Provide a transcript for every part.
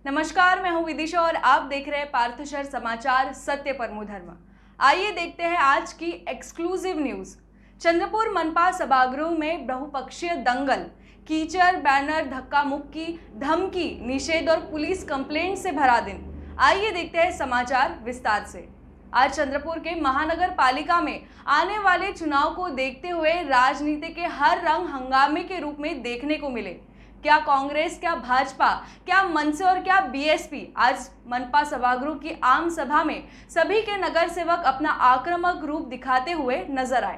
नमस्कार, मैं हूं विदिशा और आप देख रहे हैं पार्थशर समाचार सत्य परमो धर्म। आइए देखते हैं आज की एक्सक्लूसिव न्यूज। चंद्रपुर मनपा सभागृह में बहुपक्षीय दंगल, कीचड़, बैनर, धक्का मुक्की, धमकी, निषेध और पुलिस कंप्लेंट से भरा दिन। आइए देखते हैं समाचार विस्तार से। आज चंद्रपुर के महानगर पालिका में आने वाले चुनाव को देखते हुए राजनीति के हर रंग हंगामे के रूप में देखने को मिले। क्या कांग्रेस, क्या भाजपा, क्या मनसे और क्या बीएसपी आज मनपा सभागृह की आम सभा में सभी के नगर सेवक अपना आक्रामक रूप दिखाते हुए नजर आए।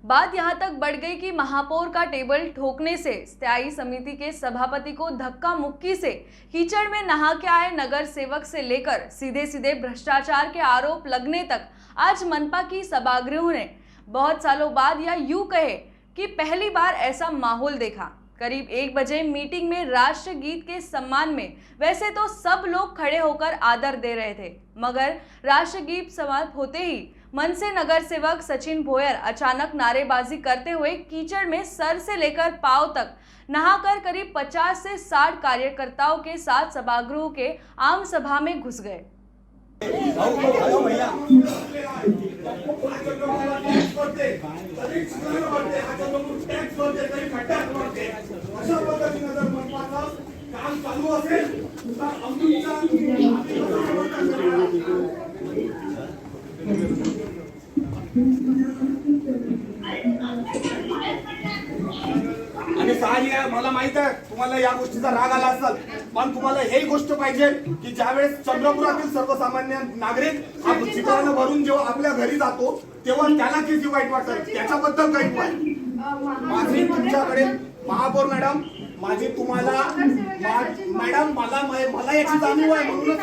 बात यहां तक बढ़ गई कि महापौर का टेबल ठोकने से, स्थायी समिति के सभापति को धक्का मुक्की से, कीचड़ में नहा के आए नगर सेवक से लेकर सीधे सीधे भ्रष्टाचार के आरोप लगने तक आज मनपा की सभागृह ने बहुत सालों बाद या यूं कहे कि पहली बार ऐसा माहौल देखा। करीब 1 बजे मीटिंग में राष्ट्रगीत के सम्मान में वैसे तो सब लोग खड़े होकर आदर दे रहे थे, मगर राष्ट्रगीत समाप्त होते ही मनसे नगर सेवक सचिन भोयर अचानक नारेबाजी करते हुए कीचड़ में सर से लेकर पांव तक नहाकर करीब 50 से 60 कार्यकर्ताओं के साथ सभागृह के आम सभा में घुस गए। आणि साहजिक आहे, मला माहित आहे तुम्हाला या गोष्टीचा राग आला असेल, पण तुम्हाला ही गोष्ट पाहिजे की ज्यावेळेस चंद्रपुरातील सर्वसामान्य नागरिक हा चित्रानं भरून जेव्हा आपल्या घरी जातो तेव्हा त्याला किती वाईट वाटतं त्याच्याबद्दल काही पाहिजे। माझी तुमच्याकडे महापौर मॅडम, माझी तुम्हाला मॅडम मला याची जाणीव आहे म्हणूनच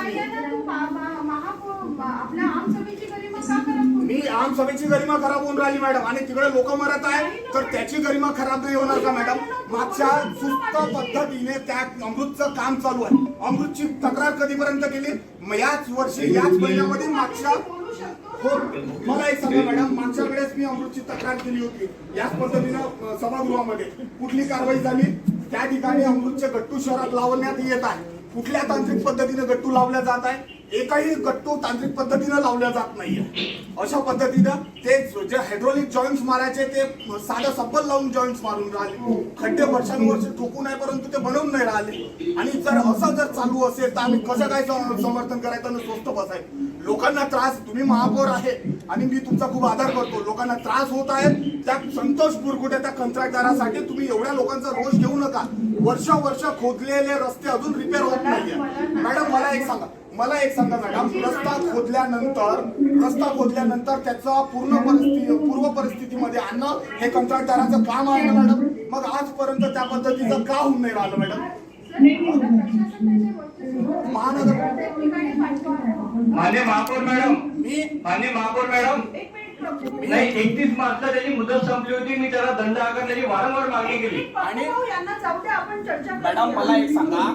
मी आम सभेची गरिमा खराब होऊन राहिली मॅडम, आणि तिकडे लोक मरत आहे तर त्याची गरिमा खराब नाही होणार का मॅडम? मागच्या सुस्त पद्धतीने त्या अमृतचं काम चालू आहे। अमृतची तक्रार कधीपर्यंत केली? याच वर्षी याच महिन्यामध्ये मागच्या हो मला एक सांगा मॅडम, मागच्या वेळेस मी अमृतची तक्रार केली होती याच पद्धतीनं सभागृहामध्ये, कुठली कारवाई झाली? त्या ठिकाणी अमृतचे गट्टू शहरात लावण्यात येत आहे। कुठल्या तांत्रिक पद्धतीने गट्टू लावल्या जात आहे? एकही गट्टू तांत्रिक पद्धतीने लावल्या जात नाहीये। अशा पद्धतीनं ते जे हायड्रोलिक जॉईंट्स मारायचे ते साधं सब्बल लावून जॉईंट्स मारून राहिले, खड्डे वर्षानुवर्ष ठोकून आहे परंतु ते बनवून नाही राहिले। आणि जर असं जर चालू असेल तर आम्ही कसं काय समर्थन करायचं आणि स्वस्त बसायचं? लोकांना त्रास, तुम्ही महापौर आहे आणि मी तुमचा खूप आदर करतो, लोकांना त्रास होत आहे त्या संतोष बुरकुटे त्या कंत्राटदारासाठी तुम्ही एवढ्या लोकांचा रोष घेऊ नका। वर्ष खोदलेले रस्ते अजून रिपेअर होत नाहीये मॅडम। मला एक सांगा मॅडम, रस्ता खोदल्यानंतर त्याचा पूर्व परिस्थितीमध्ये आणणं हे कंत्राटदाराचं काम आहे ना मॅडम? मग आजपर्यंत त्या पद्धतीचं का होऊन नाही राहिलं मॅडम? मान्य महापौर मॅडम नाही, 31 मार्चला त्याची मुदत संपली होती, मी त्याला दंड आकारण्याची वारंवार मागणी केली। आणि मॅडम मला एक सांगा,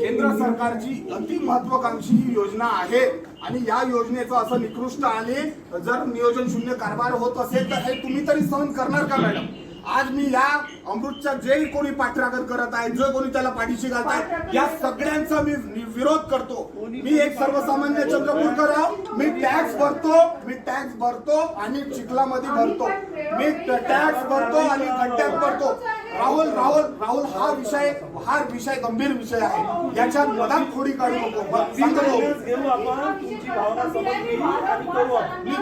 केंद्र सरकारची अति महत्वाकांक्षी योजना आहे आणि या योजनेचं असं निकृष्ट आले जर नियोजन शून्य कारभार होत असेल तर हे तुम्ही तरी सहन करणार का मॅडम? आज मी या अमृतच्या जे कोणी पाठराखण करत आहे, जो कोणी त्याला पाठीशी घालत आहे, या सगळ्यांचा मी विरोध करतो। मी एक सर्वसामान्य चंद्रपूरकर आहे, मी टॅक्स भरतो आणि चिखलामध्ये भरतो, मी टॅक्स भरतो आणि खड्ड्यात भरतो। राहुल हा विषय गंभीर विषय आहे, याच्यात मधात खोडी काढू नको। मी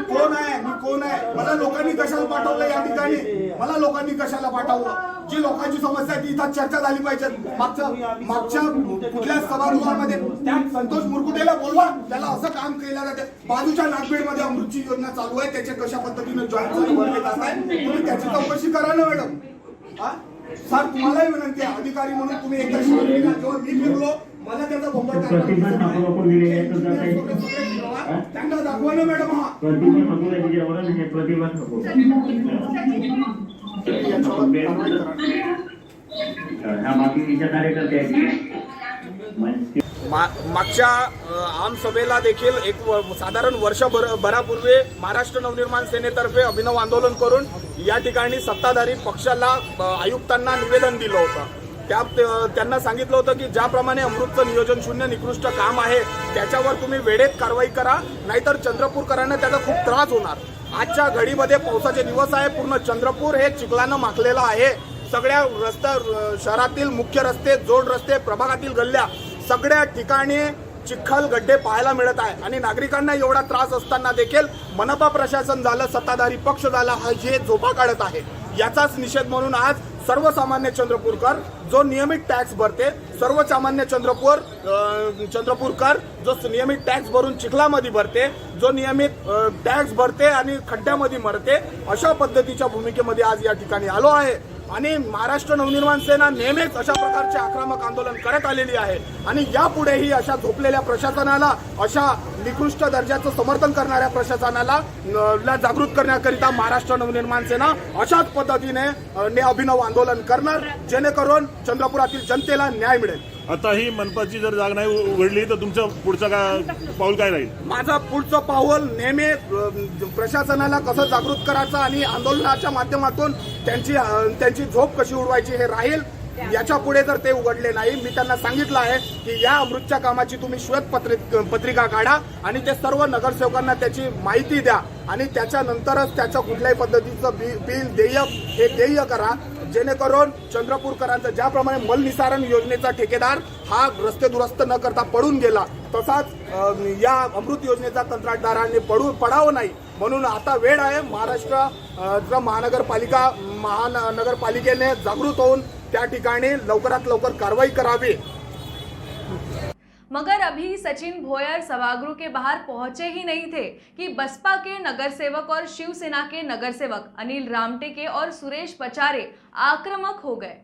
कोण आहे? मला लोकांनी कशाला पाठवलं या ठिकाणी? मला लोकांनी कशाला पाठवलं? जी लोकांची समस्या आहे ती इथं चर्चा झाली पाहिजे। मागच्या कुठल्या सभागृहामध्ये त्या संतोष मुरकुटेला बोलवा, त्याला असं काम केलं जाते। बाजूच्या नागपेडमध्ये अमृतची योजना चालू आहे, त्याचे कशा पद्धतीने जॉईंट चालू भरले जात आहे, तुम्ही त्याची चौकशी करा ना मॅडम। सर तुम्हालाही विनंती आहे, अधिकारी म्हणून तुम्ही एकदा जेव्हा मी फिरलो मला त्याचा त्यांना दाखवा ना मॅडम। मागच्या आम सभेला देखील एक साधारण वर्षभरापूर्वी महाराष्ट्र नवनिर्माण सेनेतर्फे अभिनव आंदोलन करून या ठिकाणी सत्ताधारी पक्षाला आयुक्तांना निवेदन दिलं होतं। त्यांना सांगितलं होतं की ज्याप्रमाणे अमृतचं नियोजन शून्य निकृष्ट काम आहे त्याच्यावर तुम्ही वेळेत कारवाई करा, नाहीतर चंद्रपूरकरांना त्याचा खूप त्रास होणार. आजच्या घडीमध्ये पावसाचे दिवस आहे, पूर्ण चंद्रपूर हे चिखलानं माखलेलं आहे. सगळ्या रस्त्या शहरातील मुख्य रस्ते, जोड रस्ते, प्रभागातील गल्ल्या सगळ्या ठिकाणी चिखल गड्डे पाहायला मिळत आहे आणि नागरिकांना एवढा त्रास असताना देखील मनपा प्रशासन झालं, सत्ताधारी पक्ष झाला, हे झोपा काढत आहे. याचाच निषेध म्हणून आज सर्वसामान्य चंद्रपूरकर जो नियमित टॅक्स भरते, सर्वसामान्य चंद्रपूरकर जो नियमित टॅक्स भरून चिखलामध्ये भरते, जो नियमित टॅक्स भरते आणि खड्ड्यामध्ये मरते, अशा पद्धतीच्या भूमिकेमध्ये आज या ठिकाणी आलो आहे. आणि महाराष्ट्र नवनिर्माण सेना नेहमीच अशा प्रकारचे आक्रमक आंदोलन करत आलेली आहे आणि यापुढेही अशा झोपलेल्या प्रशासनाला, अशा निकृष्ट दर्जाचं समर्थन करणाऱ्या प्रशासनाला जागृत करण्याकरिता महाराष्ट्र नवनिर्माण सेना अशाच पद्धतीने अभिनव आंदोलन करणार, जेणेकरून चंद्रपुरातील जनतेला न्याय मिळेल. आता ही मनपाची जर जागा नाही उघडली तर तुमचं पुढचं पाऊल काय राहील? माझं पुढचं पाऊल नेहमी प्रशासनाला कसं जागृत करायचं आणि आंदोलनाच्या माध्यमातून त्यांची झोप कशी उडवायची हे राहील. याच्या पुढे जर ते उघडले नाही, मी त्यांना सांगितलं आहे की या अमृतच्या कामाची तुम्ही पत्रिका काढा आणि ते सर्व नगरसेवकांना त्याची माहिती द्या आणि त्याच्यानंतरच त्याचं कुठल्याही पद्धतीचं बिल देय करा, जेणेकरून चंद्रपूरकरांचं ज्याप्रमाणे मलनिसारण योजनेचा ठेकेदार हा रस्ते दुरुस्त न करता पडून गेला, तसाच या अमृत योजनेचा कंत्राटदारांनी पडावं नाही. म्हणून आता वेळ आहे महाराष्ट्र महानगरपालिकेने जागृत होऊन त्या ठिकाणी लवकरात लवकर कारवाई करावी. मगर अभी सचिन भोयर सभागृह के बाहर पहुंचे ही नहीं थे कि बसपा के नगरसेवक और शिवसेना के नगरसेवक अनिल रामटेके और सुरेश पचारे आक्रामक हो गए.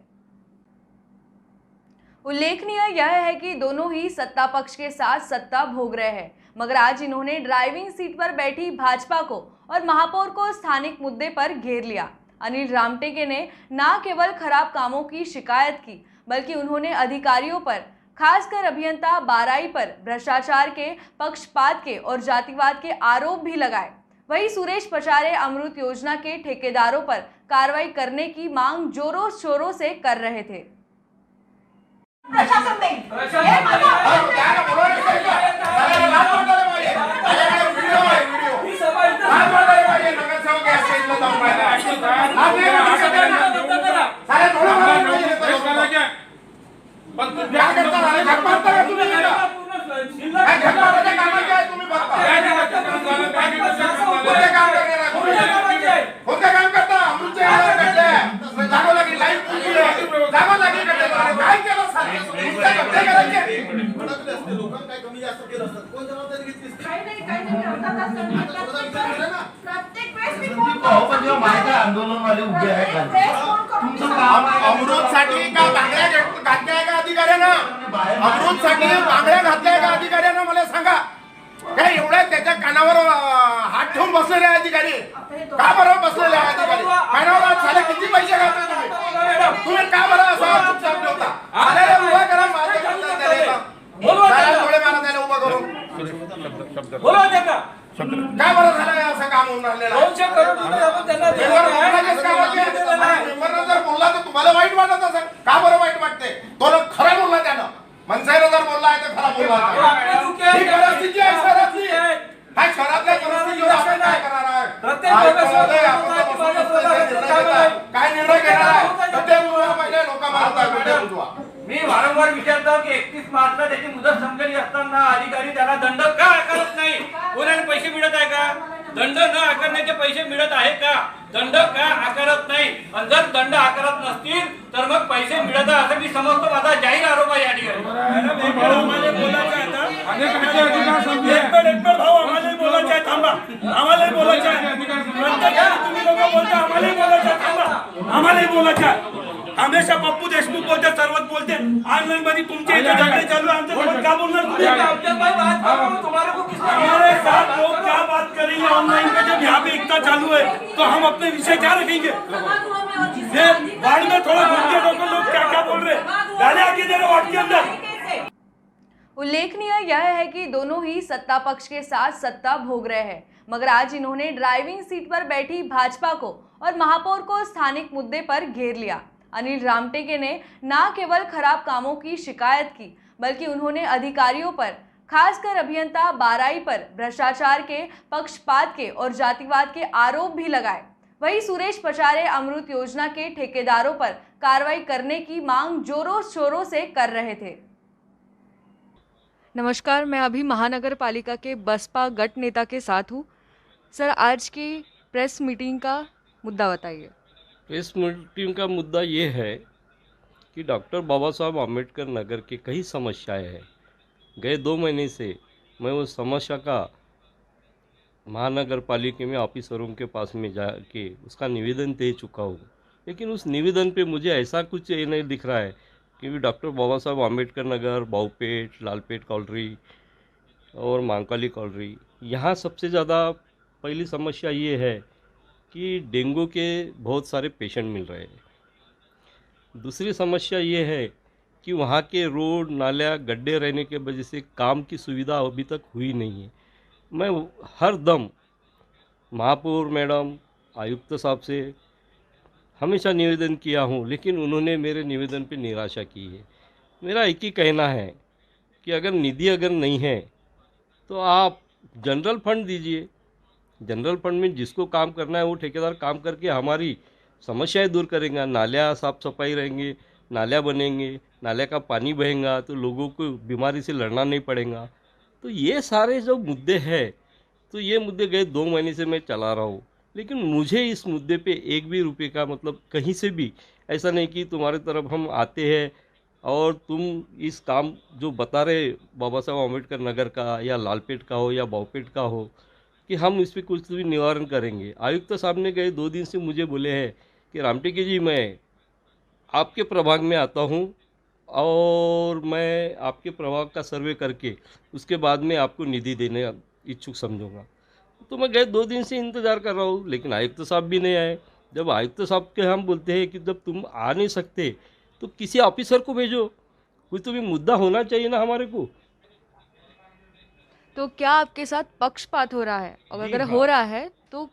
उल्लेखनीय यह है कि दोनों ही सत्ता पक्ष के साथ सत्ता भोग रहे हैं, मगर आज इन्होंने ड्राइविंग सीट पर बैठी भाजपा को और महापौर को स्थानिक मुद्दे पर घेर लिया. अनिल रामटेके ने न केवल खराब कामों की शिकायत की, बल्कि उन्होंने अधिकारियों पर, खासकर अभियंता बाराई पर भ्रष्टाचार के, पक्षपात के और जातिवाद के आरोप भी लगाए. वहीं सुरेश पचारे अमृत योजना के ठेकेदारों पर कार्रवाई करने की मांग जोरों शोरों से कर रहे थे. प्रशासन नहीं आंदोलनवाले उभे आहेत. अमृतसाठी का बांगड्या घातल्या का अधिकाऱ्यानं? अमृतसाठी बांगड्या घातल्या का अधिकाऱ्यानं? मला सांगा. काय एवढ्या त्याच्या कानावर हात ठेवून बसलेले अधिकारी का बरं बसलेले अधिकारी? कानावर झाले किती पैसे घातले तुम्ही का बरं असं चुपचाप ठेवता? आल्याला उभा करा, डोळे मारा त्याला उभा करून. काय बरं झालं असं काम होऊन राहिलेलं? जर बोलला तर तुम्हाला वाईट वाटत असेल. का बरं वाईट वाटते? तो खरा बोलला त्यानं. मनसेनं जर बोलला आहे तर खरा बोलला. ही परिस्थिती आहे शहरातली. हा शहरातल्या परिस्थितीवर आपण काय करणार आहे? काय निर्णय घेणार आहे तर ते पहिले लोकांना मी वारंवार विचारतो की 31 मार्चला त्याची मुदत संपलेली असताना अधिकारी त्याला दंड का आकारत नाही? कोणाला पैसे मिळत आहे का? दंड न आकारण्याचे पैसे मिळत आहे का? दंड का आकारत नाही? आणि जर दंड आकारत नसतील तर मग पैसे मिळत आहे असं मी समजतो. माझा जाहीर आरोप आहे या ठिकाणी. हमेशा पप्पू देशमुख बोलते, सर्वच बोलते. ऑनलाइन मध्ये तुमचे झगड़े चालू है, आमसे क्या बोलना? हमारे साथ लोग क्या बात करेंगे ऑनलाइन पे जब यहाँ पे एकता चालू है तो हम अपने विषय क्या रखेंगे? वार्ड में थोड़ा घूमते लोग क्या क्या बोल रहे हैं, डाले आगे दे रहे वार्ड के अंदर. उल्लेखनीय यह है कि दोनों ही सत्ता पक्ष के साथ सत्ता भोग रहे हैं, मगर आज इन्होंने ड्राइविंग सीट पर बैठी भाजपा को और महापौर को स्थानिक मुद्दे पर घेर लिया. अनिल रामटेके ने न केवल खराब कामों की शिकायत की, बल्कि उन्होंने अधिकारियों पर, खासकर अभियंता बाराई पर भ्रष्टाचार के, पक्षपात के और जातिवाद के आरोप भी लगाए। वहीं सुरेश पचारे अमृत योजना के ठेकेदारों पर कार्रवाई करने की मांग जोरों शोरों से कर रहे थे। नमस्कार, मैं अभी महानगर पालिका के बसपा गट नेता के साथ हूँ। सर, आज की प्रेस मीटिंग का मुद्दा बताइए। प्रेस मीटिंग का मुद्दा ये है कि डॉक्टर बाबा साहब आम्बेडकर नगर की कई समस्याएं हैं। गए 2 महीने से मैं उस समस्या का महानगर पालिका में ऑफिसरों के पास में जाके उसका निवेदन दे चुका हूँ, लेकिन उस निवेदन पे मुझे ऐसा कुछ ये नहीं दिख रहा है कि डॉक्टर बाबा साहब आम्बेडकर नगर, बाउपेट, लालपेट कॉलोनी और मांकाली कॉलोनी, यहाँ सबसे ज़्यादा पहली समस्या ये है कि डेंगू के बहुत सारे पेशेंट मिल रहे हैं। दूसरी समस्या ये है कि वहाँ के रोड, नाला, गड्ढे रहने के वजह से काम की सुविधा अभी तक हुई नहीं है। मैं हर दम महापौर मैडम, आयुक्त साहब से हमेशा निवेदन किया हूँ, लेकिन उन्होंने मेरे निवेदन पे निराशा की है। मेरा एक ही कहना है कि अगर निधि नहीं है तो आप जनरल फंड दीजिए। जनरल फंड में जिसको काम करना है वो ठेकेदार काम करके हमारी समस्याएं दूर करेगा। नालियाँ साफ सफाई रहेंगे, नालियाँ बनेंगे, नाले का पानी बहेगा तो लोगों को बीमारी से लड़ना नहीं पड़ेगा। तो ये सारे जो मुद्दे हैं, तो ये मुद्दे गए 2 महीने से मैं चला रहा हूँ, लेकिन मुझे इस मुद्दे पे एक भी रुपये का मतलब कहीं से भी ऐसा नहीं कि तुम्हारे तरफ हम आते हैं और तुम इस काम जो बता रहे बाबा साहब आम्बेडकर नगर का या लालपेट का हो या बाउपेट का हो कि हम इस पर कुछ भी निवारण करेंगे। आयुक्त साहब ने गए 2 दिन से मुझे बोले हैं कि रामटेके जी, मैं आपके प्रभाग में आता हूँ और मैं आपके प्रभाग का सर्वे करके उसके बाद में आपको निधि देने इच्छुक समझूंगा। तो मैं गए 2 दिन से इंतज़ार कर रहा हूँ, लेकिन आयुक्त साहब भी नहीं आए। जब आयुक्त साहब के हम बोलते हैं कि जब तुम आ नहीं सकते तो किसी ऑफिसर को भेजो, कोई तो भी मुद्दा होना चाहिए ना हमारे को। तो क्या आपके साथ पक्षपात हो रहा है, और अगर हो रहा है तो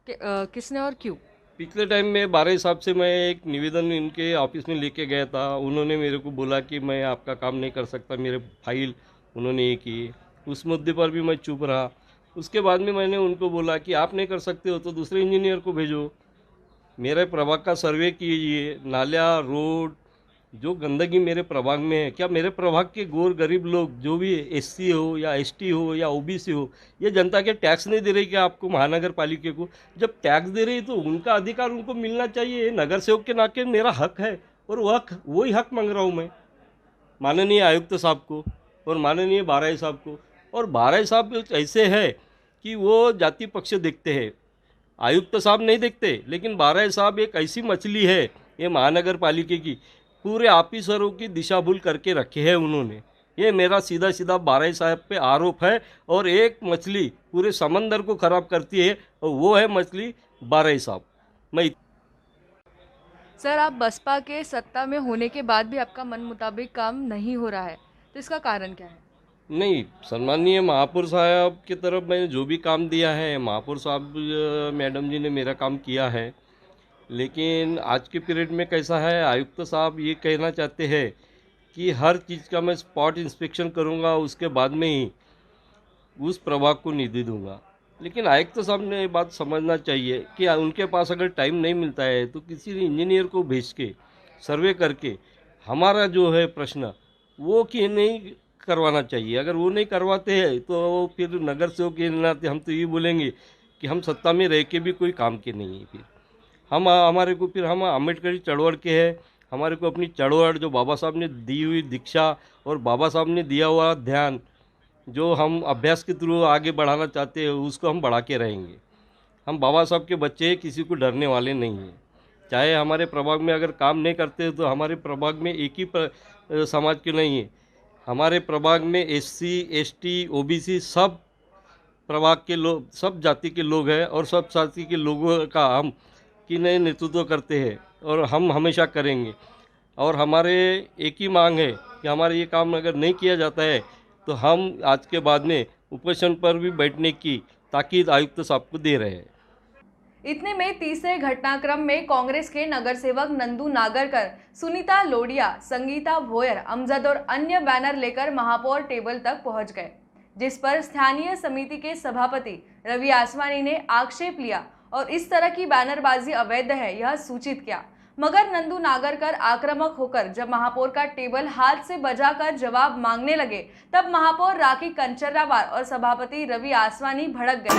किसने और क्यों? पिछले टाइम में बाराई साहब से मैं एक निवेदन इनके ऑफिस में लेके गया था। उन्होंने मेरे को बोला कि मैं आपका काम नहीं कर सकता, मेरे फाइल उन्होंने ये की। उस मुद्दे पर भी मैं चुप रहा। उसके बाद में मैंने उनको बोला कि आप नहीं कर सकते हो तो दूसरे इंजीनियर को भेजो, मेरे प्रभाग का सर्वे कीजिए। नाला, रोड, जो गंदगी मेरे प्रभाग में है, क्या मेरे प्रभाग के गोर गरीब लोग जो भी एससी हो या एसटी हो या ओबीसी हो, ये जनता के टैक्स नहीं दे रही क्या आपको महानगर पालिका को? जब टैक्स दे रही तो उनका अधिकार उनको मिलना चाहिए। नगर सेवक के नाते मेरा हक है और वही हक मांग रहा हूँ मैं माननीय आयुक्त साहब को और माननीय बाराई साहब को। और बाराई साहब ऐसे है कि वो जाति पक्ष देखते हैं, आयुक्त साहब नहीं देखते। लेकिन बाराई साहब एक ऐसी मछली है ये महानगर पालिका की, पूरे ऑफिसरों की दिशा भूल करके रखे है उन्होंने। ये मेरा सीधा सीधा बाराई साहब पे आरोप है। और एक मछली पूरे समंदर को खराब करती है और वो है मछली बाराई साहब। मैं सर, आप बसपा के सत्ता में होने के बाद भी आपका मन मुताबिक काम नहीं हो रहा है, तो इसका कारण क्या है? नहीं, सम्माननीय महापौर साहब की तरफ मैंने जो भी काम दिया है, महापौर साहब मैडम जी ने मेरा काम किया है। लेकिन आज के पीरियड में कैसा है, आयुक्त साहब ये कहना चाहते हैं कि हर चीज़ का मैं स्पॉट इंस्पेक्शन करूंगा, उसके बाद में ही उस प्रभाग को निधि दूंगा। लेकिन आयुक्त साहब ने ये बात समझना चाहिए कि उनके पास अगर टाइम नहीं मिलता है तो किसी इंजीनियर को भेज के सर्वे करके हमारा जो है प्रश्न वो कि नहीं करवाना चाहिए। अगर वो नहीं करवाते हैं तो फिर नगर सेवक के नाते हम तो ये बोलेंगे कि हम सत्ता में रह के भी कोई काम के नहीं है। फिर हम अम्बेडकरी चळवळ के हैं, हमारे को अपनी चळवळ जो बाबा साहब ने दी हुई दीक्षा और बाबा साहब ने दिया हुआ ध्यान जो हम अभ्यास के थ्रू आगे बढ़ाना चाहते हैं उसको हम बढ़ा के रहेंगे। हम बाबा साहब के बच्चे हैं, किसी को डरने वाले नहीं हैं। चाहे हमारे प्रभाग में अगर काम नहीं करते तो हमारे प्रभाग में एक ही समाज के नहीं है, हमारे प्रभाग में एससी, एसटी, ओबीसी सब प्रभाग के लोग, सब जाति के लोग हैं और सब जाति के लोगों का हम कि नए नेतृत्व करते हैं और हम हमेशा करेंगे। और हमारे एक ही मांग है कि हमारे ये काम अगर नहीं किया जाता है तो हम आज के बाद में उपोषण पर भी बैठने की ताकीद आयुक्त साहब को दे रहे हैं। इतने में तीसरे घटनाक्रम में कांग्रेस के नगर सेवक नंदू नागरकर, सुनीता लोडिया, संगीता भोयर, अमजद और अन्य बैनर लेकर महापौर टेबल तक पहुंच गए, जिस पर स्थानीय समिति के सभापति रवि आसवानी ने आक्षेप लिया और इस तरह की बैनरबाजी अवैध है यह सूचित किया। मगर नंदू नागरकर आक्रामक होकर जब महापौर का टेबल हाथ से बजाकर जवाब मांगने लगे, तब महापौर राखी कंचर्रावार और सभापति रवि आसवानी भड़क गए।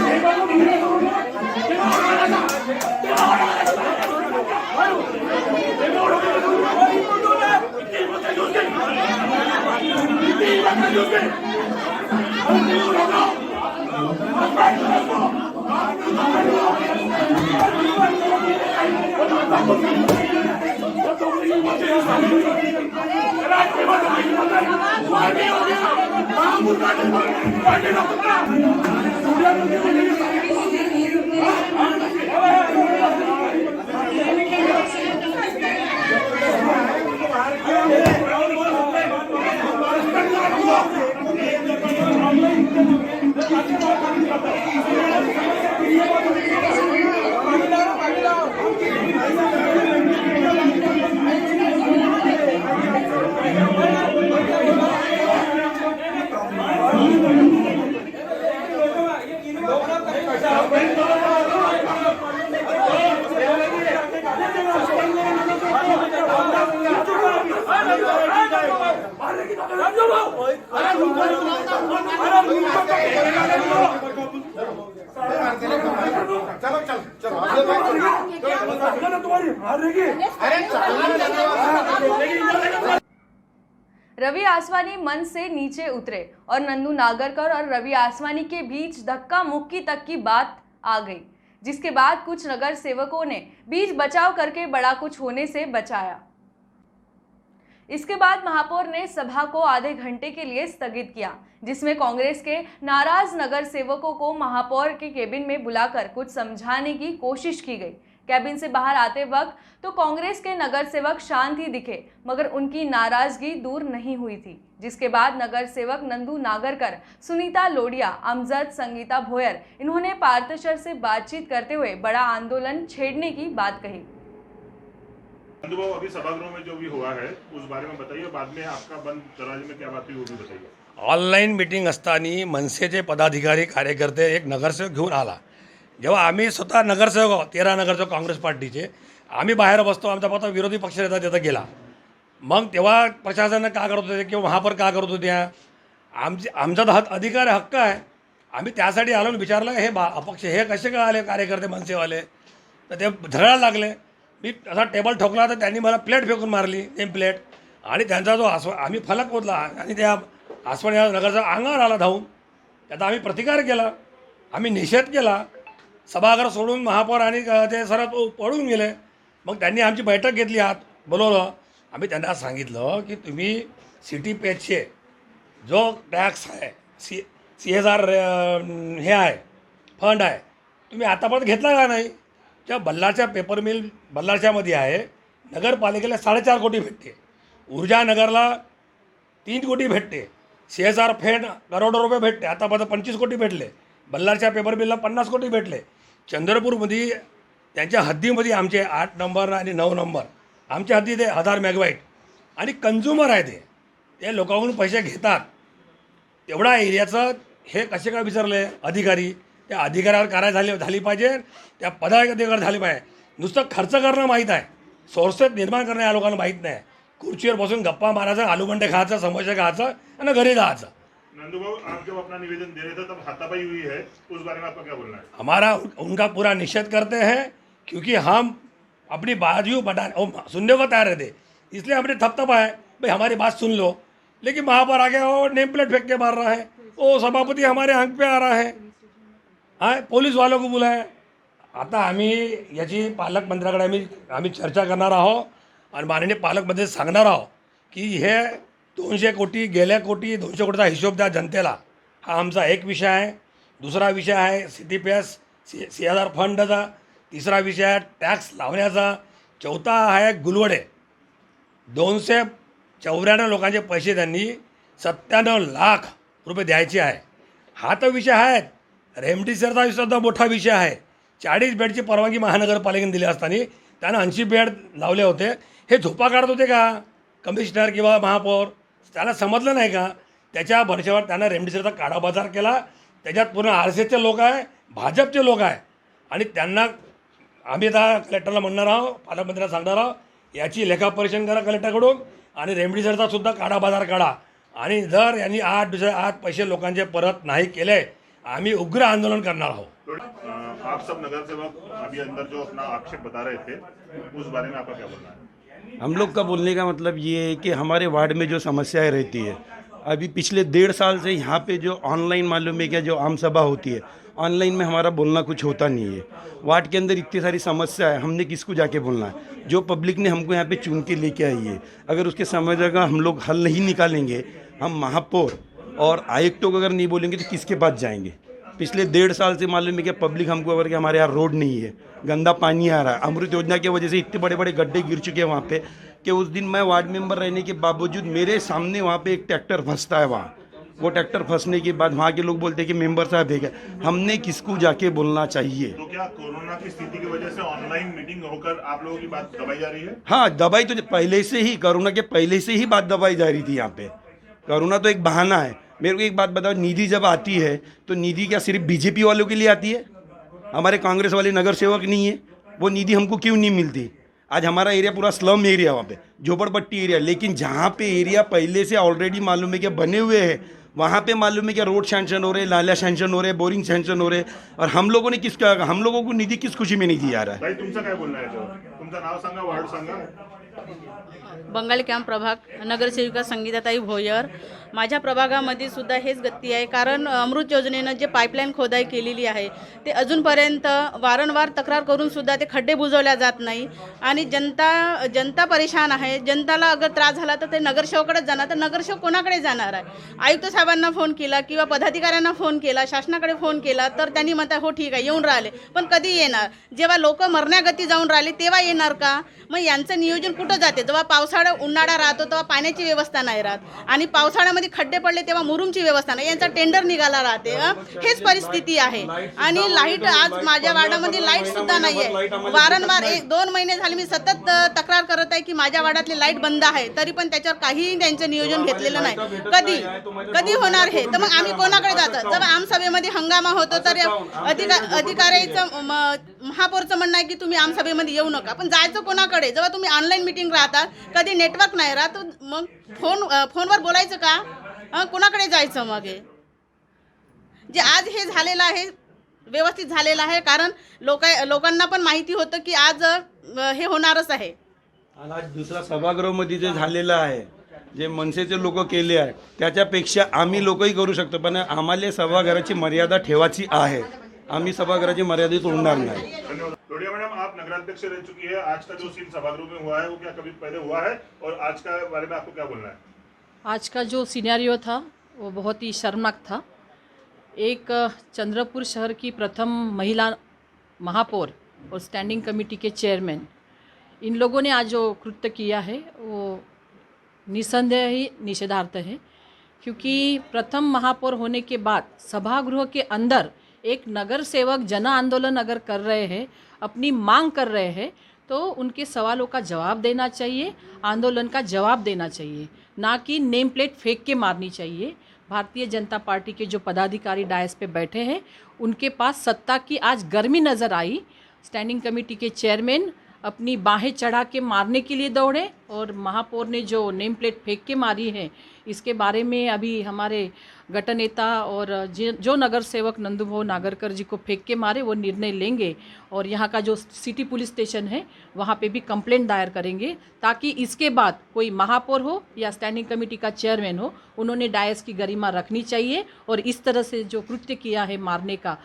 रवि आसवानी मंच से नीचे उतरे और नंदू नागरकर और रवि आसवानी के बीच धक्का मुक्की तक की बात आ गई, जिसके बाद कुछ नगर सेवकों ने बीच बचाव करके बड़ा कुछ होने से बचाया। इसके बाद महापौर ने सभा को आधे घंटे के लिए स्थगित किया, जिसमें कांग्रेस के नाराज नगर सेवकों को महापौर के केबिन में बुलाकर कुछ समझाने की कोशिश की गई। कैबिन से बाहर आते वक्त तो कांग्रेस के नगर सेवक शांत ही दिखे, मगर उनकी नाराजगी दूर नहीं हुई थी, जिसके बाद नगर सेवक नंदू नागरकर, सुनीता लोडिया, अमजद, संगीता भोयर, इन्होंने पार्थशर से बातचीत करते हुए बड़ा आंदोलन छेड़ने की बात कही। नंदू बाबू, अभी सभागृह में जो भी हुआ है उस बारे में बताइए, बाद में आपका बंद दरवाजे में क्या बात हुई वो भी बताइए। ऑनलाईन मीटिंग असताना मनसेचे पदाधिकारी कार्यकर्ते एक नगरसेवक घेऊन आला. जेव्हा आम्ही स्वतः नगरसेवक आहोत 13 नगरसेवक काँग्रेस पार्टीचे, आम्ही बाहेर बसतो, आमचा पता विरोधी पक्षनेता तिथं गेला. मग तेव्हा प्रशासनानं का करत होते किंवा महापौर का करत होत्या, आमचा अधिकार हक्क आहे. आम्ही त्यासाठी आलो आणि विचारलं हे अपक्ष हे कसे काय आले कार्यकर्ते मनसेवाले, तर ते झगडायला लागले. मी असा टेबल ठोकला तर त्यांनी मला प्लेट फेकून मारली, नेम प्लेट, आणि त्यांचा जो आम्ही फलक ओतला आणि त्या आसवानी नगरचा अंगावर आला धावून. त्याचा आम्ही प्रतिकार केला, आम्ही निषेध केला. सभागृह सोडून महापौर आणि ते सर्व पळून गेले. मग त्यांनी आमची बैठक घेतली, हात बोलवलं. आम्ही त्यांना सांगितलं की तुम्ही सिटी पेजचे जो टॅक्स आहे CSR हे आहे फंड आहे, तुम्ही आतापर्यंत घेतला का नाही. त्या बल्लारच्या पेपर मिल बल्लारच्यामध्ये आहे, नगरपालिकेला 4.5 कोटी भेटते, ऊर्जा नगरला 3 कोटी भेटते, CSR फंड करोडो रुपये भेटते, आतापर्यंत 25 कोटी भेटले, बल्लारच्या पेपर मिलला 50 कोटी भेटले. चंद्रपूरमध्ये त्यांच्या हद्दीमध्ये आमचे 8 नंबर आणि 9 नंबर आमच्या हद्दीत 1000 मेगाबाईट आणि कन्झ्युमर आहे, ते लोकांकडून पैसे घेतात. तेवढा एरियाचं हे कसे काय विचारले अधिकारी, त्या अधिकाऱ्यावर कारवाई झाली पाहिजे, त्या पदाधिकाऱ्यावर झाली पाहिजे. नुसतं खर्च करणं माहीत आहे, सोर्सेस निर्माण करणं या लोकांना माहीत नाही. खुर्चीवर बसून गप्पा मारायचं, आलूबंडे खायचं, समोसे खायचं आणि घरी जायचं. नंदू बाबू, आप जब अपना निवेदन दे रहे थे तब हाथापाई हुई है, उस बारे में आपका क्या बोलना है? हमारा उनका पूरा निषेध करते हैं, क्योंकि हम अपनी बाजू सुनने को तैयार रहते, इसलिए हमने थपथपा है भाई हमारी बात सुन लो. लेकिन वहाँ पर आके वो नेम प्लेट फेंक के मार रहा है, वो सभापति हमारे अंक पे आ रहा है. हाँ, पुलिस वालों को बुलाया. आता आम्ही याची पालकमंत्र्याकडे आम्ही चर्चा करणार आहोत आणि माननीय पालकमंत्री सांगणार आहोत की हे 200 कोटी गेल्या कोटी 200 कोटीचा हिशोब द्या जनतेला. हा आमचा एक विषय आहे. दुसरा विषय आहे CTPS CSR फंडचा. तिसरा विषय आहे टॅक्स लावण्याचा. चौथा आहे गुलवडे. 294 लोकांचे पैसे त्यांनी 97 लाख रुपये द्यायचे आहे. हा तर विषय आहे. रेमडेसिवीरचा सुद्धा मोठा विषय आहे. 40 बेडची परवानगी महानगरपालिकेने दिली असताना त्यानं 80 बेड लावले होते. हे झोपा काढत होते का कमिशनर किंवा महापौर? त्याला समजलं नाही का? त्याच्या भरशावर त्यानं रेमडेसिवीरचा काळा बाजार केला. त्याच्यात पूर्ण RSSचे लोक आहे, भाजपचे लोक आहे आणि त्यांना आम्ही आता कलेक्टरला म्हणणार आहोत, पालकमंत्र्यांना सांगणार आहोत याची लेखापरीक्षण करा कलेक्टरकडून आणि रेमडेसिवीरचा सुद्धा काळा बाजार काढा. आणि जर यांनी 8 दिवसात आज पैसे लोकांचे परत नाही केले आम्ही उग्र आंदोलन करणार आहोत. आप सब नगर सेवक अभी अंदर जो अपना आक्षेप बता रहे थे उस बारे में आपका क्या बोलना है? हम लोग का बोलने का मतलब ये है कि हमारे वार्ड में जो समस्याएं रहती है, अभी पिछले 1.5 साल से यहाँ पे जो ऑनलाइन मालूम है क्या, जो आम सभा होती है ऑनलाइन में हमारा बोलना कुछ होता नहीं है. वार्ड के अंदर इतनी सारी समस्या है, हमने किसको जाके बोलना है? जो पब्लिक ने हमको यहाँ पे चुन के लेके आई है, अगर उसके समस्या का हम लोग हल नहीं निकालेंगे, हम महापौर और आयुक्तों को अगर नहीं बोलेंगे तो किसके पास जाएंगे? पिछले 1.5 साल से मालूम है कि पब्लिक हमको अगर कि हमारे यहाँ रोड नहीं है, गंदा पानी आ रहा है, अमृत योजना की वजह से इतने बड़े बड़े गड्ढे गिर चुके हैं वहाँ पे कि उस दिन मैं वार्ड मेंबर रहने के बावजूद मेरे सामने वहाँ पे एक ट्रैक्टर फंसता है. वहाँ वो ट्रैक्टर फंसने के बाद वहाँ के लोग बोलते हैं कि मेंबर साहब है क्या? हमने किसको जाके बोलना चाहिए? तो क्या कोरोना की स्थिति की वजह से ऑनलाइन मीटिंग होकर आप लोगों की बात दबाई जा रही है? हाँ, दबाई तो पहले से ही, कोरोना के पहले से ही बात दबाई जा रही थी यहाँ पे. कोरोना तो एक बहाना है. मेरे को एक बात बताओ, निधि जब आती है तो निधि क्या सिर्फ बीजेपी वालों के लिए आती है? हमारे कांग्रेस वाले नगर सेवक नहीं है? वो निधि हमको क्यों नहीं मिलती? आज हमारा एरिया पूरा स्लम एरिया, वहाँ पे झोपड़पट्टी एरिया, लेकिन जहाँ पे एरिया पहले से ऑलरेडी मालूम है कि बने हुए हैं वहाँ पे मालूम है कि रोड सैंक्शन हो रहे, नाला सैंक्शन हो रहे, बोरिंग सैंक्शन हो रहे, और हम लोगों ने हम लोगों को निधि किस खुशी में नहीं दिया रहा है? भाई तुमचं काय बोलणं आहे? तुमचं नाव सांगा, वार्ड सांगा. बंगाली कॅम्प प्रभाग, नगरसेविका संगीताताई भोयर. माझ्या प्रभागामध्ये सुद्धा हेच गती आहे, कारण अमृत योजनेनं जे पाईपलाईन खोदाई केलेली आहे ते अजूनपर्यंत वारंवार तक्रार करून सुद्धा ते खड्डे बुजवल्या जात नाही आणि जनता परेशान आहे. जनताला अगर त्रास झाला तर ते नगरसेवकाकडेच जाणार, तर नगरसेवक कोणाकडे जाणार आहे? आयुक्त साहेबांना फोन केला किंवा पदाधिकाऱ्यांना फोन केला, शासनाकडे फोन केला तर त्यांनी म्हणतात हो ठीक आहे येऊन राहिले, पण कधी येणार? जेव्हा लोक मरण्यागती जाऊन राहिले तेव्हा येणार का? मग यांचं नियोजन कुठं जाते? जेव्हा पावसाळा उन्हाळा राहतो तेव्हा पाण्याची व्यवस्था नाही राहत आणि पावसाळ्यामध्ये खड्डे पडले तेव्हा मुरुमची व्यवस्था नाही, यांचा टेंडर निघाला राहते. हेच परिस्थिती आहे. आणि लाईट, आज माझ्या वार्डामध्ये लाईट सुद्धा नाही आहे. वारंवार 1-2 महिने झाले मी सतत तक्रार करत आहे की माझ्या वार्डातली लाईट बंद आहे, तरी पण त्याच्यावर काहीही त्यांचं नियोजन घेतलेलं नाही. कधी होणार हे? तर मग आम्ही कोणाकडे जातो? जेव्हा आमसभेमध्ये हंगामा होतो तर अधिकाऱ्याचं महापौरचं म्हणणं आहे की तुम्ही आमसभेमध्ये येऊ नका, पण जायचं कोणाकडे? जेव्हा तुम्ही ऑनलाईन मीटिंग राहतात, कधी नेटवर्क नाही राहत, मग फोनवर बोलायचं का? कोणाकडे जायचं? मग हे जे आज हे झालेलं आहे व्यवस्थित झालेलं आहे, कारण लोकांना पण माहिती होतं की आज हे होणारच आहे. आणि आज दुसरा सभागृहामध्ये जे झालेलं आहे, जे मनसेचे लोक केले आहे त्याच्यापेक्षा आम्ही लोकही करू शकतो, पण आम्हाला सभागृहाची मर्यादा ठेवायची आहे. आम्ही सभागृहाची मर्यादा तोडणार नाही. लोडिया मैडम, आप नगराध्यक्ष रह चुकी है. आज का जो सीन सभागृह में हुआ है वो क्या कभी पहले हुआ है, और आज का बारे में आपको क्या बोलना है? आज का जो सिनेरियो था वो बहुत ही शर्मनाक था. एक चंद्रपुर शहर की प्रथम महिला महापौर और standing committee K chairman, in लोगों ने आज जो कृत्य किया है वो निसंदेह ही निषेधार्थ है, क्योंकि प्रथम महापौर होने के बाद सभागृह के अंदर एक नगर सेवक जन आंदोलन अगर कर रहे हैं, अपनी मांग कर रहे हैं, तो उनके सवालों का जवाब देना चाहिए, आंदोलन का जवाब देना चाहिए, ना कि नेम प्लेट फेंक के मारनी चाहिए. भारतीय जनता पार्टी के जो पदाधिकारी डायस पे बैठे हैं उनके पास सत्ता की आज गर्मी नज़र आई. स्टैंडिंग कमेटी के चेयरमैन अपनी बाहें चढ़ा के मारने के लिए दौड़े और महापौर ने जो नेम प्लेट फेंक के मारी है, इसके बारे में अभी हमारे गठनेता और जो नगर सेवक नंदूभाऊ नागरकर जी को फेंक के मारे वो निर्णय लेंगे और यहाँ का जो सिटी पुलिस स्टेशन है वहाँ पे भी कंप्लेंट दायर करेंगे, ताकि इसके बाद कोई महापौर हो या स्टैंडिंग कमेटी का चेयरमैन हो, उन्होंने डायस की गरिमा रखनी चाहिए और इस तरह से जो कृत्य किया है मारने का,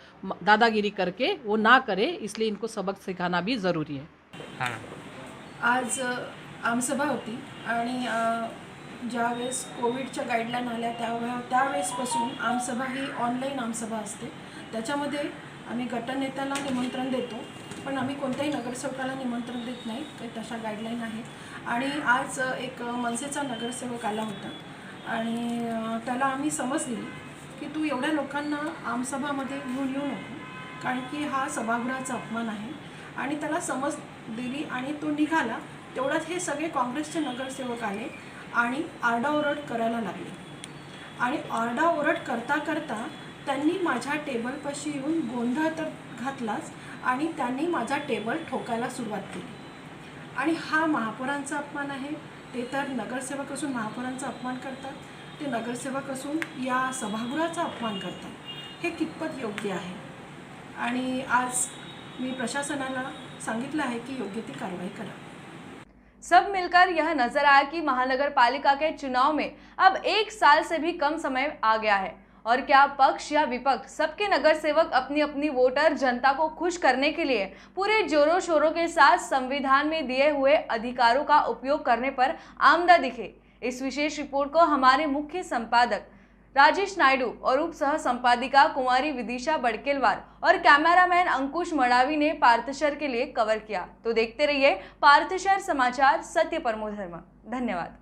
दादागिरी करके, वो ना करे. इसलिए इनको सबक सिखाना भी ज़रूरी है. आज आमसभा होती आणि ज्यावेळेस कोविडच्या गाईडलाईन आल्या त्यावेळेसपासून आमसभा ही ऑनलाईन आमसभा असते. त्याच्यामध्ये आम्ही गटनेत्याला निमंत्रण देतो, पण आम्ही कोणत्याही नगरसेवकाला निमंत्रण देत नाही, काही तशा गाईडलाईन आहेत. आणि आज एक मनसेचा नगरसेवक आला होता आणि त्याला आम्ही समज दिली की तू एवढ्या लोकांना आमसभामध्ये घेऊन येऊ नको, कारण की हा सभागृहाचा अपमान आहे आणि त्याला समज दिली आणि तो निघाला. तेवढ्यात हे सगळे काँग्रेसचे नगरसेवक आले आणि आरडाओरड करायला लागले आणि आरडाओरड करता करता त्यांनी माझ्या टेबलपाशी येऊन गोंधळ तर घातलाच आणि त्यांनी माझा टेबल ठोकायला सुरुवात केली. आणि हा महापौरांचा अपमान आहे. ते तर नगरसेवक असून महापौरांचा अपमान करतात, ते नगरसेवक असून या सभागृहाचा अपमान करतात. हे कितपत योग्य आहे? आणि आज मी प्रशासनाला सांगितलं आहे की योग्य ती कारवाई करा. सब मिलकर यह नजर आया कि महानगर पालिका के चुनाव में अब 1 साल से भी कम समय आ गया है और क्या पक्ष या विपक्ष सबके नगर सेवक अपनी अपनी वोटर जनता को खुश करने के लिए पूरे जोरों शोरों के साथ संविधान में दिए हुए अधिकारों का उपयोग करने पर आमदा दिखे। इस विशेष रिपोर्ट को हमारे मुख्य संपादक राजेश नायडू और उप सह संपादिका कुमारी विदिशा बड़केलवार और कैमरामैन अंकुश मड़ावी ने पार्थशर के लिए कवर किया। तो देखते रहिए पार्थशर समाचार, सत्य परमो धर्म। धन्यवाद।